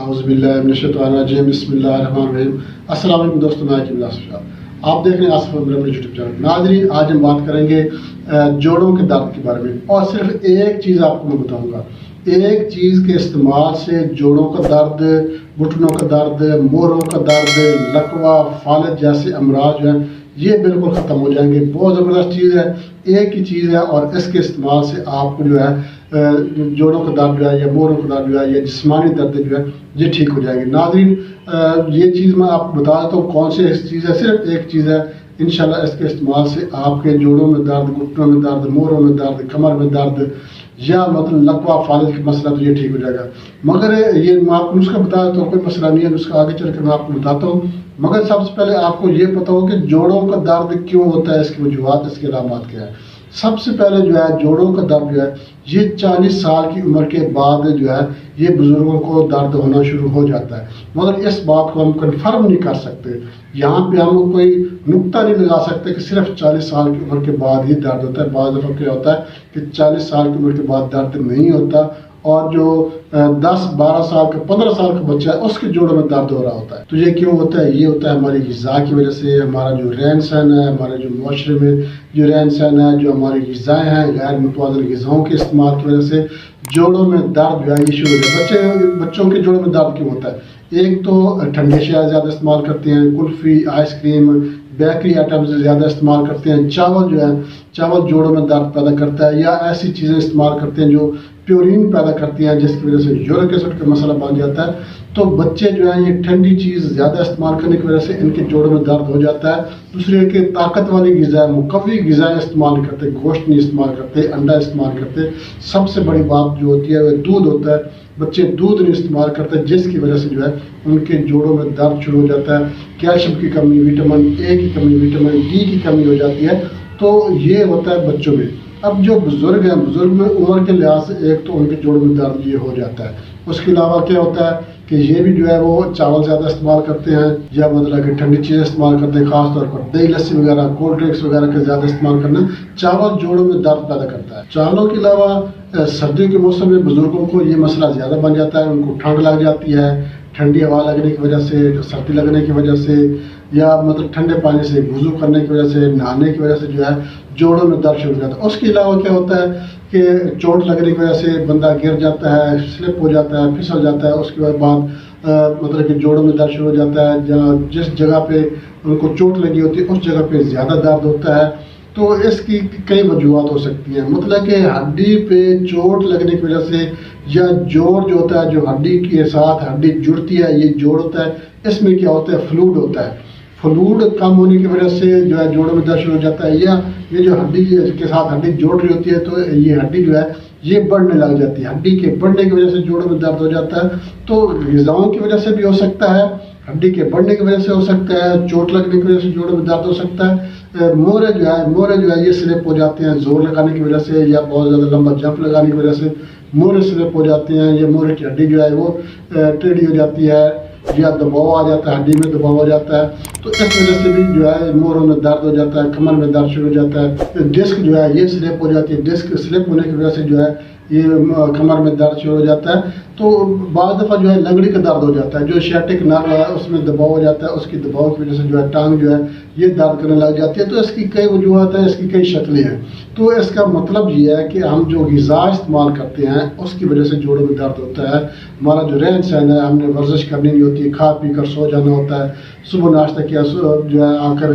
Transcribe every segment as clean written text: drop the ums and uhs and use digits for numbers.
اعوذ باللہ من الشیطان الرجیم بسم اللہ الرحمن الرحیم۔ السلام علیکم دوستوں، میں حکیم آصف صاحب، آپ دیکھ رہے ہیں آصف ابراہیم یوٹیوب چینل۔ ناظرین، آج ہم بات کریں گے جوڑوں کے درد کے بارے میں، اور صرف ایک چیز آپ کو میں بتاؤں گا۔ ایک چیز کے استعمال سے جوڑوں کا درد، گھٹنوں کا درد، موروں کا درد، لکوہ، فالج جیسے امراض جو ہیں یہ بالکل ختم ہو جائیں گے۔ بہت زبردست چیز ہے، ایک ہی چیز ہے، اور اس کے استعمال سے آپ کو جو ہے جوڑوں کا درد جو ہے یا موروں کا درد جو ہے یا جسمانی درد جو ہے یہ ٹھیک ہو جائے گی۔ ناظرین، یہ چیز میں آپ کو بتا دیتا ہوں کون سی چیز ہے، صرف ایک چیز ہے۔ انشاءاللہ اس کے استعمال سے آپ کے جوڑوں میں درد، گھٹنوں میں درد، موروں میں درد، کمر میں درد یا مطلب لکوہ فالج کا مسئلہ تو یہ ٹھیک ہو جائے گا۔ مگر یہ میں آپ کو نسخہ بتا دیتا ہوں، کوئی مسئلہ نہیں ہے، نسخہ آگے چل کر میں آپ کو بتاتا ہوں۔ مگر سب سے پہلے آپ کو یہ پتہ ہو کہ جوڑوں کا درد کیوں ہوتا ہے، اس کی وجوہات، اس کے علامات کیا ہے۔ سب سے پہلے جو ہے جوڑوں کا درد جو ہے یہ 40 سال کی عمر کے بعد جو ہے یہ بزرگوں کو درد ہونا شروع ہو جاتا ہے، مگر اس بات کو ہم کنفرم نہیں کر سکتے۔ یہاں پہ ہم کوئی نقطہ نہیں لگا سکتے کہ صرف 40 سال کی عمر کے بعد ہی درد ہوتا ہے۔ بعض دفعہ کیا ہوتا ہے کہ 40 سال کی عمر کے بعد درد نہیں ہوتا، اور جو 10 12 سال کا 15 سال کا بچہ ہے اس کے جوڑوں میں درد ہو رہا ہوتا ہے۔ تو یہ کیوں ہوتا ہے؟ یہ ہوتا ہے ہماری غذا کی وجہ سے، ہمارا جو رہن سہن ہے، ہمارے جو معاشرے میں جو رہن سہن ہے، جو ہماری غذائیں ہیں، غیر متوازن غذاؤں کے استعمال کی وجہ سے جوڑوں میں درد جو ہے یہ شروع ہو جاتا ہے۔ بچوں کے جوڑوں میں درد کیوں ہوتا ہے؟ ایک تو ٹھنڈے اشیاء زیادہ استعمال کرتے ہیں، kulfi, ice cream, bakery items زیادہ استعمال کرتے ہیں، چاول جو ہے چاول جوڑوں میں درد پیدا کرتا ہے، یا ایسی چیزیں استعمال کرتے ہیں جو پیورین پیدا کرتی ہیں جس کی وجہ سے یورک ایسڈ کا مسئلہ بن جاتا ہے۔ تو بچے جو ہیں یہ ٹھنڈی چیز زیادہ استعمال کرنے کی وجہ سے ان کے جوڑوں میں درد ہو جاتا ہے۔ دوسرے کہ طاقت والی غذائیں، مقوی غذائیں استعمال نہیں کرتے، گوشت نہیں استعمال کرتے، انڈا استعمال کرتے۔ سب سے بڑی بات جو ہوتی ہے وہ دودھ ہوتا ہے، بچے دودھ نہیں استعمال کرتے جس کی وجہ سے جو ہے ان کے جوڑوں میں درد شروع ہو جاتا ہے۔ کیلشیم کی کمی، وٹامن اے کی کمی، وٹامن ڈی کی کمی ہو جاتی ہے۔ تو یہ ہوتا ہے بچوں میں۔ اب جو بزرگ ہیں، بزرگ میں عمر کے لحاظ سے ایک تو ان کے جوڑوں میں درد یہ ہو جاتا ہے۔ اس کے علاوہ کیا ہوتا ہے کہ یہ بھی جو ہے وہ چاول زیادہ استعمال کرتے ہیں، یا مطلب کہ ٹھنڈی چیزیں استعمال کرتے ہیں، خاص طور پر دہی لسی وغیرہ، کولڈ ڈرنکس وغیرہ کا زیادہ استعمال کرنا چاول جوڑوں میں درد پیدا کرتا ہے۔ چاولوں کے علاوہ سردیوں کے موسم میں بزرگوں کو یہ مسئلہ زیادہ بن جاتا ہے، ان کو ٹھنڈ لگ جاتی ہے، ٹھنڈی ہوا لگنے کی وجہ سے، سردی لگنے کی وجہ سے، یا مطلب ٹھنڈے پانی سے وضو کرنے کی وجہ سے، نہانے کی وجہ سے جو ہے جوڑوں میں درد شروع ہو جاتا ہے۔ اس کے علاوہ کیا ہوتا ہے کہ چوٹ لگنے کی وجہ سے بندہ گر جاتا ہے، سلپ ہو جاتا ہے، پھسل جاتا ہے، اس کے بعد مطلب کہ جوڑوں میں درد شروع ہو جاتا ہے، جس جگہ پہ ان کو چوٹ لگی ہوتی ہے اس جگہ پہ زیادہ درد ہوتا ہے۔ تو اس کی کئی وجوہات ہو سکتی ہیں، مطلب کہ ہڈی پہ چوٹ لگنے کی وجہ سے، یا جوڑ جو ہوتا ہے جو ہڈی کے ساتھ ہڈی جڑتی ہے، یہ جوڑ ہوتا ہے، اس میں کیا ہوتا ہے فلوئڈ ہوتا ہے۔ فلوئڈ کم ہونے کی وجہ سے جو ہے جوڑوں میں درد شروع ہو جاتا ہے، یا یہ جو ہڈی کے ساتھ ہڈی جوڑ رہی ہوتی ہے تو یہ ہڈی جو ہے یہ بڑھنے لگ جاتی ہے، ہڈی کے بڑھنے کی وجہ سے جوڑوں میں درد ہو جاتا ہے۔ تو غذاؤں کی وجہ سے بھی ہو سکتا ہے، ہڈی کے بڑھنے کی وجہ سے ہو سکتا ہے، چوٹ لگنے کی وجہ سے جوڑوں میں درد ہو سکتا ہے۔ مورے جو ہے یہ سلپ ہو جاتے ہیں زور لگانے کی وجہ سے، یا بہت زیادہ لمبا جمپ لگانے کی وجہ سے مورے سلپ ہو جاتے ہیں، یا مورے کی ہڈی جو ہے وہ ٹیڑھی ہو جاتی ہے، یا دباؤ آ جاتا ہے، ہڈی میں دباؤ آ جاتا ہے، تو اس وجہ سے بھی جو ہے موروں میں درد ہو جاتا ہے، کمر میں درد شروع ہو جاتا ہے۔ ڈسک جو ہے یہ سلپ ہو جاتی ہے، ڈسک سلپ ہونے کی وجہ سے جو ہے یہ کمر میں درد شروع ہو جاتا ہے۔ تو بعض دفعہ جو ہے لنگڑی کا درد ہو جاتا ہے، جو شیٹک نرو ہے اس میں دباؤ ہو جاتا ہے، اس کی دباؤ کی وجہ سے جو ہے ٹانگ جو ہے یہ درد کرنے لگ جاتی ہے۔ تو اس کی کئی وجوہات ہیں، اس کی کئی شکلیں ہیں۔ تو اس کا مطلب یہ ہے کہ ہم جو غذا استعمال کرتے ہیں اس کی وجہ سے جوڑوں میں درد ہوتا ہے۔ ہمارا جو رہن سہن ہے، ہم نے ورزش کرنی نہیں ہوتی، کھا پی کر سو جانا ہوتا ہے، صبح ناشتہ کیا جو ہے آ کر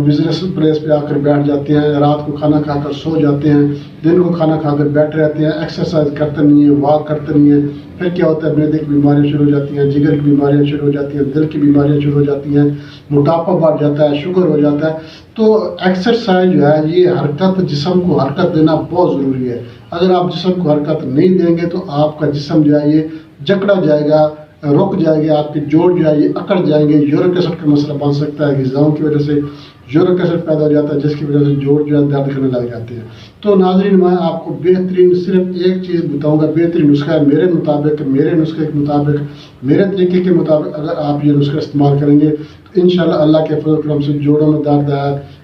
بزنس پلیس پہ آ کر بیٹھ جاتے ہیں، رات کو کھانا کھا کر سو جاتے ہیں، دن کو کھانا کھا کر بیٹھے رہتے ہیں، ایکسرسائز کرتے نہیں ہیں، واک کرتے نہیں ہیں، پھر کیا ہوتا ہے معدے کی بیماریاں شروع ہو جاتی ہیں، جگر کی بیماریاں شروع ہو جاتی ہیں، دل کی بیماریاں شروع ہو جاتی ہیں، موٹاپا بڑھ جاتا ہے، شوگر ہو جاتا ہے۔ تو ایکسرسائز جو ہے یہ حرکت، جسم کو حرکت دینا بہت ضروری ہے۔ اگر آپ جسم کو حرکت نہیں دیں گے تو آپ کا جسم جو ہے یہ جکڑا جائے گا، رک جائے گا، آپ کے جوڑ جو ہے یہ اکڑ جائیں گے، یورک ایسڈ کا مسئلہ بن سکتا ہے، غذاؤں کی وجہ سے یورک ایسڈ پیدا ہو جاتا ہے جس کی وجہ سے جوڑ جو ہے درد کرنے لگ جاتے ہیں۔ تو ناظرین، میں آپ کو بہترین صرف ایک چیز بتاؤں گا، بہترین نسخہ ہے میرے مطابق، میرے نسخے کے مطابق، میرے طریقے کے مطابق اگر آپ یہ نسخہ استعمال کریں گے تو انشاءاللہ اللہ کے فضل و کرم سے جوڑوں میں درد ہے،